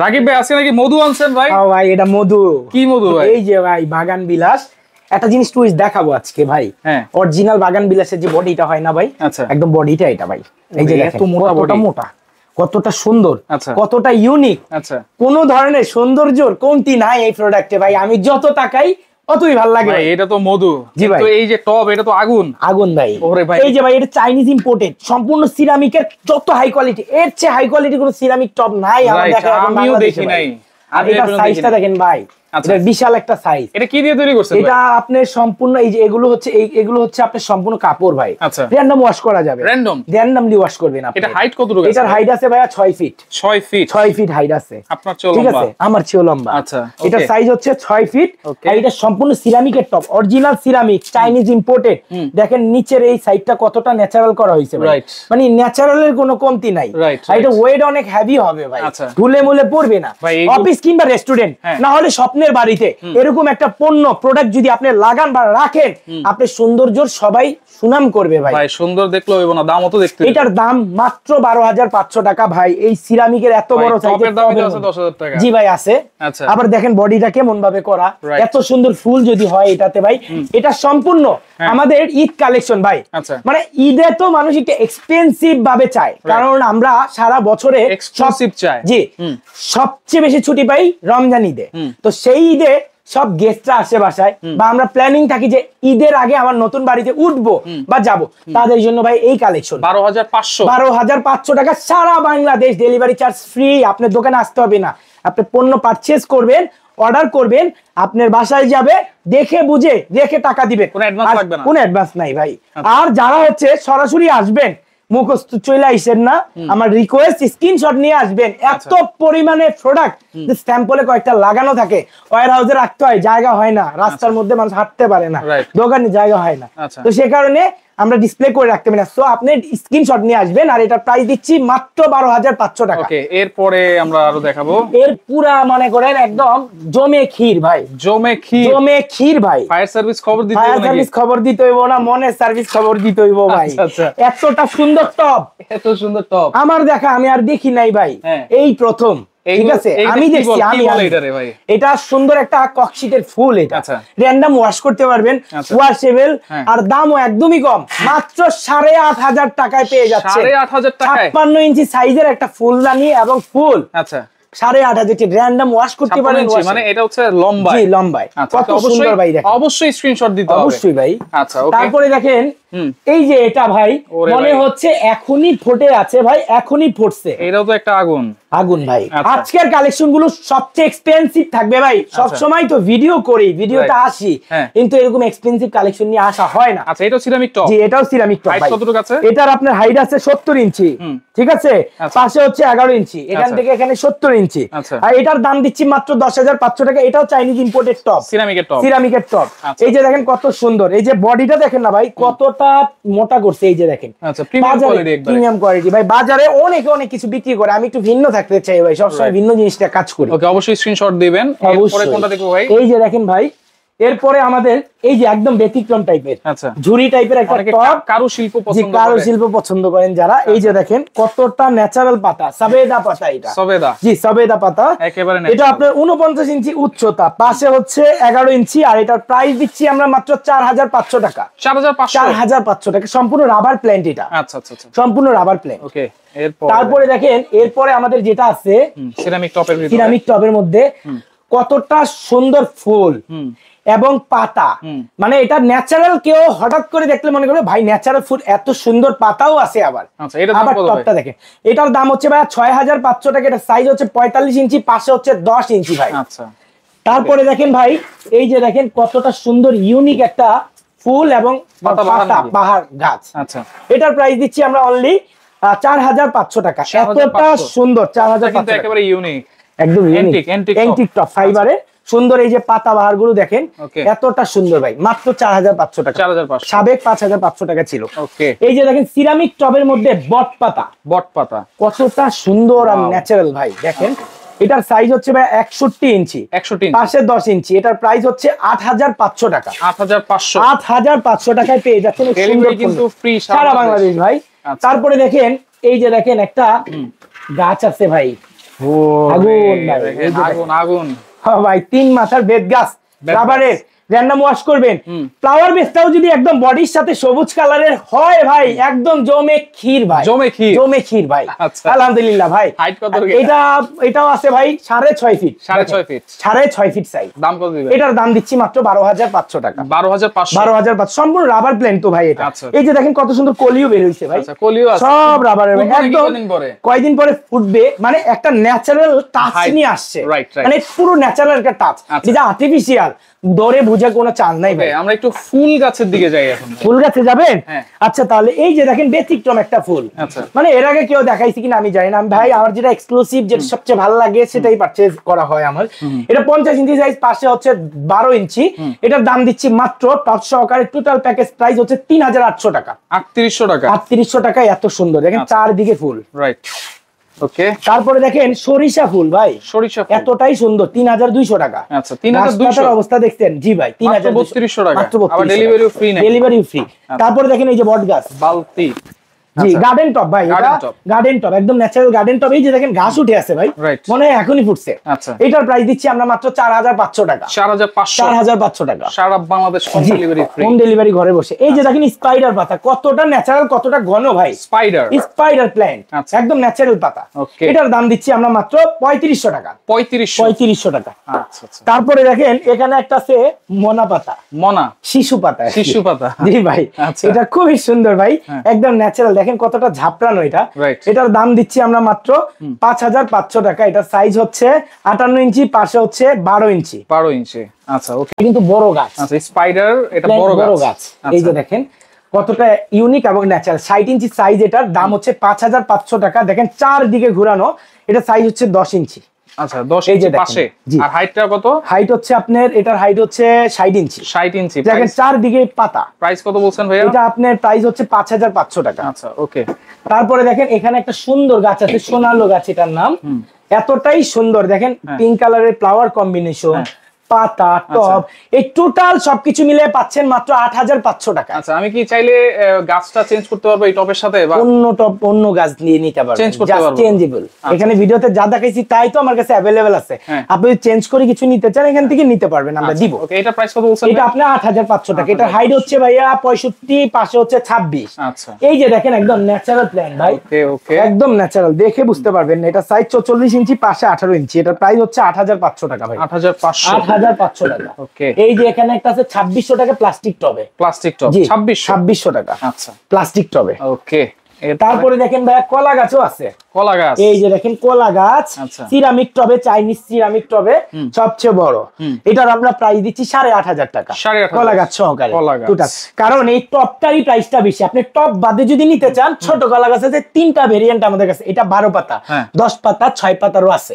রাকিব ভাই আজকে নাকি মধু আনছেন ভাই? হ্যাঁ ভাই, এটা মধু। কি মধু ভাই? এই যে ভাই বাগান বিলাস, একটা জিনিস টুইস্ট দেখাবো আজকে ভাই। হ্যাঁ, অরিজিনাল বাগান বিলাসের যে বডিটা হয় না ভাই, আচ্ছা, একদম বডিটা এটা ভাই। এই যে এত মোটা কতটা মোটা, কতটা সুন্দর, কতটা ইউনিক। আচ্ছা, কোন ধরনের সৌন্দর্যর কমতি নাই এই প্রোডাক্টে ভাই। আমি যত তাকাই অতই ভালো লাগে ভাই। এটা তো মধু। জি ভাই। তো এই যে টব, এটা তো আগুন আগুন ভাই। ওরে ভাই, এই যে ভাই, এটা চাইনিজ ইম্পোর্টেড, সম্পূর্ণ সিরামিকের, যত হাই কোয়ালিটি, এর চেয়ে হাই কোয়ালিটি কোনো সিরামিক টব নাই আমার দেখা। আমিও দেখি নাই। আর এটা সাইজটা দেখেন ভাই, এটা বিশাল একটা সাইজ। এটা কি দিয়ে তৈরি করছেন? এটা আপনার সম্পূর্ণ, এই যে এগুলো হচ্ছে আপনার সম্পূর্ণ কাপড় ভাই। আচ্ছা, র্যান্ডম ওয়াশ করা যাবে, র্যান্ডমলি ওয়াশ করবেন আপনি। এটা হাইট কতটুকু আছে? এটার হাইট আছে ভাই 6 ফিট। 6 ফিট হাইট আছে। আপনার চেয়েও ঠিক লম্বা? আছে, আমার চেয়েও লম্বা। আচ্ছা, এটার সাইজ হচ্ছে 6 ফিট। আর এটা সম্পূর্ণ সিরামিকের top, original ceramic, Chinese imported. দেখেন নিচের এই সাইডটা কতটা ন্যাচারাল করা হয়েছে ভাই, মানে ন্যাচারালের কোনো কমতি নাই। আর এটা ওয়েট অনেক হেভি হবে ভাই, ধুলে মুলে পড়বে না। অফিস কিংবা রেস্টুরেন্ট, না হলে স্বপ্নের বাড়িতে এরকম একটা পণ্য প্রোডাক্ট যদি আপনি লাগান বা রাখেন, আপনি সৌন্দর্যর সবাই সুনাম করবে ভাই। ভাই সুন্দর দেখলে হইব না, দামও তো দেখতে। এটার দাম মাত্র 12,500 টাকা ভাই। এই সিরামিকের এত বড় সাইজের দাম আছে 10,000 টাকা। জি ভাই আছে। আচ্ছা, আবার দেখেন বডিটা কেমন ভাবে করা, এত সুন্দর ফুল যদি হয় এটাতে ভাই। এটা সম্পূর্ণ আমাদের ঈদ কালেকশন ভাই। মানে ঈদে তো মানুষ একটু এক্সপেন্সিভ ভাবে চায়, কারণ আমরা সারা বছরে এক্সক্লুসিভ চাই। জি, সবচেয়ে বেশি ছুটি পাই রমজান ঈদে। তো সেই ঈদে সব গেস্টরা আসে বাসায়, বা আমরা প্ল্যানিং থাকি যে ঈদের আগে আমার নতুন বাড়িতে উঠবো বা যাব, তাদের জন্য ভাই এই কালেকশন 12,500 টাকা, সারা বাংলাদেশ ডেলিভারি চার্জ ফ্রি। আপনার দোকানে আসতে হবে না, আপনি পণ্য পারচেজ করবেন, অর্ডার করবেন, আপনার বাসায় যাবে, দেখে বুঝে রেখে টাকা দিবেন, কোনো অ্যাডভান্স লাগবে না, কোনো অ্যাডভান্স নাই ভাই। আর যারা হচ্ছে সরাসরি আসবেন, মুখস্থ চলে আইসেন না, আমার রিকোয়েস্ট স্ক্রিনশট নিয়ে আসবেন। এত পরিমাণে প্রোডাক্ট যে স্ট্যাম্পলে কয়েকটা লাগানো থাকে, ওয়্যার হাউসে রাখতে হয়, জায়গা হয় না, রাস্তার মধ্যে মানুষ হাঁটতে পারে না, দোকানে জায়গা হয় না, তো সে কারণে আমরা ডিসপ্লে করে রাখতে পারি না। সো আপনি স্ক্রিনশট নিয়ে আসবেন, আর এটা প্রাইস দিচ্ছি মাত্র 12,500 টাকা। ওকে, এরপরে আমরা আরো দেখাবো। এর পুরা মনে করেন একদম জমে ক্ষীর ভাই, জমে ক্ষীর ভাই। ফায়ার সার্ভিস খবর দিতে হইব, ফায়ার সার্ভিস খবর দিতে হইব না, মনের সার্ভিস খবর দিতে হইব ভাই। এতটা সুন্দর টপ, এত সুন্দর টপ আমার দেখা আমি আর দেখি নাই ভাই, এই প্রথম। ঠিক আছে, আমি দেখছি, এটা সুন্দর একটা ককশিটের ফুল, এটা র্যান্ডম ওয়াশ করতে পারবেন, ওয়াশেবল, আর দামও একদমই কম, মাত্র 8,500 টাকায় পেয়ে যাচ্ছে। 8,500 টাকায় 56 ইঞ্চি সাইজের একটা ফুলদানি এবং ফুল। আচ্ছা, 8,500 র্যান্ডম ওয়াশ করতে পারেন, মানে এটা হচ্ছে লম্বা, জি লম্বায়। কত সুন্দর ভাই, দেখেন অবশ্যই স্ক্রিনশট দিতে হবে, অবশ্যই ভাই। আচ্ছা, ওকে। তারপরে দেখেন এই যে এটা ভাই মনে হচ্ছে এখনই ফুটে আছে ভাই, এখনই ফুটছে। এটাও তো একটা আগুন, আগুন ভাই। আজকের কালেকশন গুলো সবচেয়ে এক্সপেন্সিভ থাকবে ভাই। সব সময় তো ভিডিও করি, ভিডিওতে আসি, কিন্তু এরকম এক্সপেন্সিভ কালেকশন নিয়ে আসা হয় না। আচ্ছা, এটাও সিরামিক টপ? জি, এটাও সিরামিক টপ ভাই। কতটুকু আছে? এটার আপনার হাইট আছে 70 ইঞ্চি, ঠিক আছে, পাশে হচ্ছে 11 ইঞ্চি, এখান থেকে এখানে 70 ইঞ্চি। আর এটার দাম দিচ্ছি মাত্র 10,500 টাকা। এটাও চাইনিজ ইম্পোর্টেড টপ, সিরামিকের টপ। এই যে দেখেন কত সুন্দর, এই যে বডিটা দেখেন না ভাই, কতটা মোটা করছে, এই যে দেখেন, প্রিমিয়াম কোয়ালিটি ভাই। বাজারে অনেক কিছু বিক্রি করে, আমি একটু ভিন্ন থাকতে চাই ভাই, সবসময় ভিন্ন জিনিসটা কাজ করি। ওকে, অবশ্যই স্ক্রিনশট দিবেন। এরপরে কোনটা দেখবো ভাই? এই যে দেখেন ভাই, এরপরে আমাদের এই যে একদম ব্যতিক্রম টাইপের, ঝুরি টাইপের একটা টপ, কারুশিল্প পছন্দ করেন যারা। এই যে দেখেন কতটা ন্যাচারাল পাতা, সবেদা পাতা, এটা জি সবেদা পাতা একেবারে। এটা আপনার 49 ইঞ্চি উচ্চতা, পাশে হচ্ছে 11 ইঞ্চি, আর এটার প্রাইস দিচ্ছি আমরা মাত্র 4,500 টাকা। 4,500 টাকা, সম্পূর্ণ রাবার প্ল্যান্ট এটা। আচ্ছা, সম্পূর্ণ রাবার প্ল্যান্ট। ওকে, তারপরে দেখেন এরপরে আমাদের যেটা আছে সিরামিক টপের মধ্যে কতটা সুন্দর ফুল এবং পাতা, মানে এটা ন্যাচারাল। কেউ হঠাৎ করে দেখলে মনে করবে ভাই ন্যাচারাল ফুল, এত সুন্দর পাতাও আছে। আবার টপটা দেখেন, এটার দাম হচ্ছে ভাই 6,500 টাকা। এটা সাইজ হচ্ছে 45 ইঞ্চি, পাশে হচ্ছে 10 ইঞ্চি ভাই। আচ্ছা, তারপরে দেখেন ভাই, এই যে দেখেন কতটা সুন্দর ইউনিক একটা ফুল এবং পাতা, বাহার গাছ। আচ্ছা, এটার প্রাইস দিচ্ছি আমরা অনলি 4,500 টাকা। এতটা সুন্দর, 4,500 একেবারে ইউনিক, একদম এন্টিক টপ ফাইবারে সুন্দর। এই যে পাতা বাহার গুলো দেখেন, এতটা সুন্দর ভাই, মাত্র 4,500 টাকা। সাবেক 5,500 টাকা ছিল। এই যে দেখেন সিরামিক টবের মধ্যে বট পাতা, কতটা সুন্দর আর ন্যাচারাল ভাই। দেখেন এটার সাইজ হচ্ছে ভাই 61 ইঞ্চি, পাশে 10 ইঞ্চি। এটার প্রাইস হচ্ছে 8,500 টাকা। 8,500 টাকায় পেয়ে যাচ্ছেন, কিন্তু ফ্রি সারা বাংলাদেশ ভাই। তারপরে দেখেন এই যে দেখেন একটা গাছ আছে ভাই, আগুন আগুন আগুন ভাই 3 মাথার বেত গাছ রাবারের র্যান্ডম ওয়াশ করবেন ফ্লাওয়ার বেসটাও যদি একদম বডির সাথে সবুজ কালারের হয় ভাই একদম জমে ক্ষীর ভাই জমে ক্ষীর ভাই আলহামদুলিল্লাহ ভাই হাইট কত এটাও আছে ভাই 6.5 ফিট 6.5 ফিট সাইজ দাম কত দিবেন এটার দাম দিচ্ছি মাত্র 12500 টাকা 12500 সম্পূর্ণ রাবার প্লেন তো ভাই এটা এই যে দেখেন কত সুন্দর কলিও বের হইছে ভাই আচ্ছা কলিও আছে সব রাবারের একদম কয়দিন পরে ফুটবে মানে একটা ন্যাচারাল টাচ নিয়ে আসছে মানে পুরো ন্যাচারাল একটা টাচ এটা আর্টিফিশিয়াল দরে বুঝে কোনো চাল নাই ভাই আমরা একটু ফুল গাছের দিকে যাই এখন ফুল গাছে যাবেন আচ্ছা তাহলে এই যে দেখেন ব্যতিক্রম একটা ফুল মানে এর আগে কেউ দেখাইছে কিনা আমি জানি না ভাই আমার যেটা এক্সক্লুসিভ যেটা সবচেয়ে ভালো লাগে সেটাই পারচেজ করা হয় আমার এটা 50 ইঞ্চি সাইজ পাশে হচ্ছে 12 ইঞ্চি এটার দাম দিচ্ছি মাত্র টপ সহকারে টোটাল প্যাকেজ প্রাইস হচ্ছে 3800 টাকা 3800 টাকা এত সুন্দর দেখেন চারদিকে ফুল রাইট ওকে তারপরে দেখেন সরিষা ফুল ভাই সরিষা এতটাই সুন্দর 3200 টাকা আচ্ছা 3200 অবস্থা দেখছেন জি ভাই 3200 টাকা আবার ডেলিভারি ফ্রি তারপরে দেখেন এই যে বট গাছ বালতি জি গার্ডেন টপ ভাই এটা গার্ডেন টপ একদম ন্যাচারাল গার্ডেন টপ এই যে দেখেন ঘাস উঠে আছে ভাই মনে হয় এখনই ফুটছে আচ্ছা এটার প্রাইস দিচ্ছি আমরা মাত্র 4500 টাকা 4500 টাকা সারা Bangladesh home delivery free home delivery ঘরে বসে এই যে দেখেন স্পাইডার পাতা কতটা ন্যাচারাল কতটা ঘন ভাই স্পাইডার প্ল্যান্ট একদম ন্যাচারাল পাতা এটার দাম দিচ্ছি আমরা মাত্র 3500 টাকা 3500 টাকা আচ্ছা আচ্ছা তারপরে দেখেন এখানে একটা আছে মনা পাতা শিশু পাতা জি ভাই এটা খুবই সুন্দর ভাই একদম ন্যাচারাল দেখেন কতটা ঝাপড়ানো এটা এটার দাম দিচ্ছি আমরা মাত্র 5500 টাকা এটার সাইজ হচ্ছে 58 ইঞ্চি পাশে হচ্ছে 12 ইঞ্চি আচ্ছা ওকে কিন্তু বড় গাছ আচ্ছা স্পাইডার এটা বড় গাছ এই যে দেখেন কতটা ইউনিক এবং ন্যাচারাল 60 ইঞ্চি সাইজ এটার দাম হচ্ছে 5500 টাকা দেখেন চারদিকে ঘোরানো এটা সাইজ হচ্ছে 10 ইঞ্চি আচ্ছা 10 ইঞ্চি পাশে আর হাইটটা কত হাইট হচ্ছে আপনার এটার হাইট হচ্ছে 60 ইঞ্চি দেখেন চারদিকে পাতা প্রাইস কত বলছেন ভাইয়া এটা আপনার প্রাইস হচ্ছে 5500 টাকা আচ্ছা ওকে তারপরে দেখেন এখানে একটা সুন্দর গাছ আছে সোনালো গাছ এটার নাম এতটাই সুন্দর দেখেন পিঙ্ক কালারের ফ্লাওয়ার কম্বিনেশন পাতা টপ এই টোটাল সবকিছু মিলে পাচ্ছেন মাত্র 8500 টাকা আচ্ছা আমি কি চাইলে গাছটা চেঞ্জ করতে পারবো এই টপের সাথে বা অন্য গাছ নিয়ে নিতে পারবেন চেঞ্জ করতে পারবো চেঞ্জেবল এখানে ভিডিওতে যা দেখাইছি তাই তো আমার কাছে अवेलेबल আছে আপনি চেঞ্জ করে কিছু নিতে চান এখান থেকে নিতে পারবেন আমরা দিব ওকে এটা প্রাইস কত বলছেন এটা আপনি 8500 টাকা এটা হাইট হচ্ছে ভাইয়া 65 পাশে হচ্ছে 26 আচ্ছা এই যে দেখেন একদম ন্যাচারাল প্ল্যান্ট ভাই ওকে একদম ন্যাচারাল দেখে বুঝতে পারবেন এটা সাইজ 44 ইঞ্চি পাশে 18 ইঞ্চি এটার প্রাইস হচ্ছে 8500 টাকা ভাই 8500 টাকা ওকে এই যে এখানে একটা আছে 2600 টাকা প্লাস্টিক টবে 2600 টাকা আচ্ছা প্লাস্টিক টবে ওকে তারপরে দেখেন ভাই কলা গাছও আছে কলা গাছ এই যে দেখেন কলা গাছ সিরামিক টবে চাইনিজ সিরামিক টবে সবচেয়ে বড় এটার আমরা প্রাইস দিচ্ছি 8500 টাকা কলা গাছ সহকারে কারণ এই টপটারই প্রাইসটা বেশি আপনি টপ বাদে যদি নিতে চান ছোট কলা গাছ আছে তিনটা ভেরিয়েন্ট আমাদের কাছে এটা 12 পাতা 10 পাতা 6 পাতারও আছে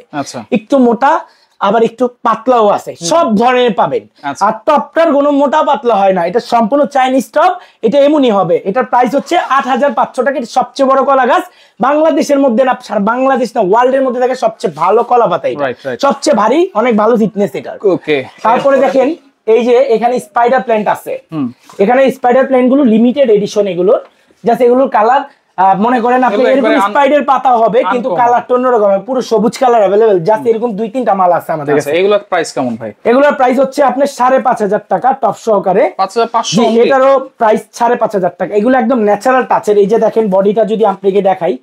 একটু মোটা আবার একটু পাতলাও আছে সব ধরনের পাবেন আর টপটার কোনো মোটা পাতলা হয় না এটা সম্পূর্ণ চাইনিজ টপ এটা এমনই হবে এটার প্রাইস হচ্ছে 8500 টাকা এটা সবচেয়ে বড় কলা গাছ বাংলাদেশের মধ্যে না বাংলাদেশ না ওয়ার্ল্ডের মধ্যে থাকে সবচেয়ে ভালো কলা পাতা এটা সবচেয়ে ভারী অনেক ভালো ফিটনেস এটা ওকে তারপরে দেখেন এই যে এখানে স্পাইডার প্ল্যান্ট আছে এখানে স্পাইডার প্ল্যান্ট গুলো লিমিটেড এডিশন এগুলো জাস্ট এগুলোর কালার মনে করেন আপনি এরকম স্পাইডার পাতা হবে কিন্তু কালারটা অন্যরকম হবে পুরো সবুজ কালার अवेलेबल জাস্ট এরকম দুই তিনটা মাল আছে আমাদের কাছে এগুলোর প্রাইস কেমন ভাই এগুলোর প্রাইস হচ্ছে আপনার 5500 টাকা টপ সহকারে 5500 এটারও প্রাইস 5500 টাকা এগুলো একদম ন্যাচারাল টাচের এই যে দেখেন বডিটা যদি আপনাকে দেখাই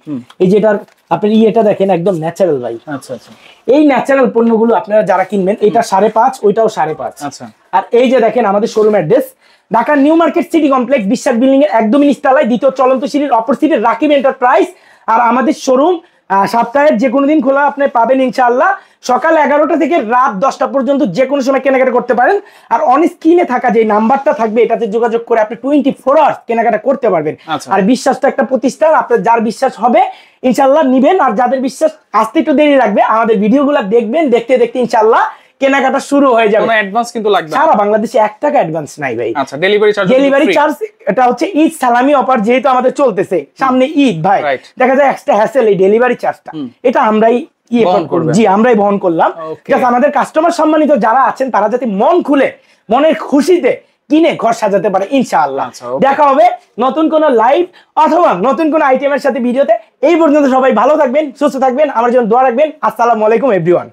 এই যে এটার আপনি এটা দেখেন একদম ন্যাচারাল ভাই আচ্ছা আচ্ছা এই ন্যাচারাল পণ্যগুলো আপনারা যারা কিনবেন এটা 5.5 ওইটাও 5.5 আচ্ছা আর এই যে দেখেন আমাদের showroom address Dhaka new market city complex বিশ্বাস বিল্ডিং এর একদম নিচতলায় দ্বিতীয় চলন্ত সিঁড়ির অপর সিটে রাকিব এন্টারপ্রাইজ আর আমাদের শোরুম সপ্তাহের যে কোনো দিন খোলা আপনি পাবেন ইনশাআল্লাহ সকাল 11টা থেকে রাত 10টা পর্যন্ত যে কোনো সময় কেনাকাটা করতে পারেন আর অন স্ক্রিনে থাকা যে নাম্বারটা থাকবে এটাতে যোগাযোগ করে আপনি 24 আওয়ার্স কেনাকাটা করতে পারবেন আর বিশ্বাস তো একটা প্রতিষ্ঠান আপনার যার বিশ্বাস হবে ইনশাআল্লাহ নেবেন আর যাদের বিশ্বাস আসতে একটু দেরি লাগবে আমাদের ভিডিওগুলো দেখবেন দেখতে দেখতে ইনশাআল্লাহ কেনাকাটা শুরু হয়ে যাবে কোনো অ্যাডভান্স কিন্তু লাগবে না সারা বাংলাদেশে 1 টাকা অ্যাডভান্স নাই ভাই আচ্ছা ডেলিভারি চার্জ এটা হচ্ছে ঈদ সালামি অফার যেহেতু আমাদের চলতেছে সামনে ঈদ ভাই দেখা যায় এক্সট্রা হ্যাসেল এই ডেলিভারি চার্জটা এটা আমরাই আমরাই বহন করলাম ঠিক আছে আমাদের কাস্টমার সম্মানিত যারা আছেন তারা যাতে মন খুলে মনের খুশিতে কিনে ঘর সাজাতে পারে ইনশাআল্লাহ। দেখা হবে নতুন কোন লাইভ অথবা নতুন কোন আইটেমের সাথে ভিডিওতে। এই পর্যন্ত সবাই ভালো থাকবেন, সুস্থ থাকবেন, আমার জন্য দোয়া রাখবেন। আসসালামু আলাইকুম এভরিওয়ান।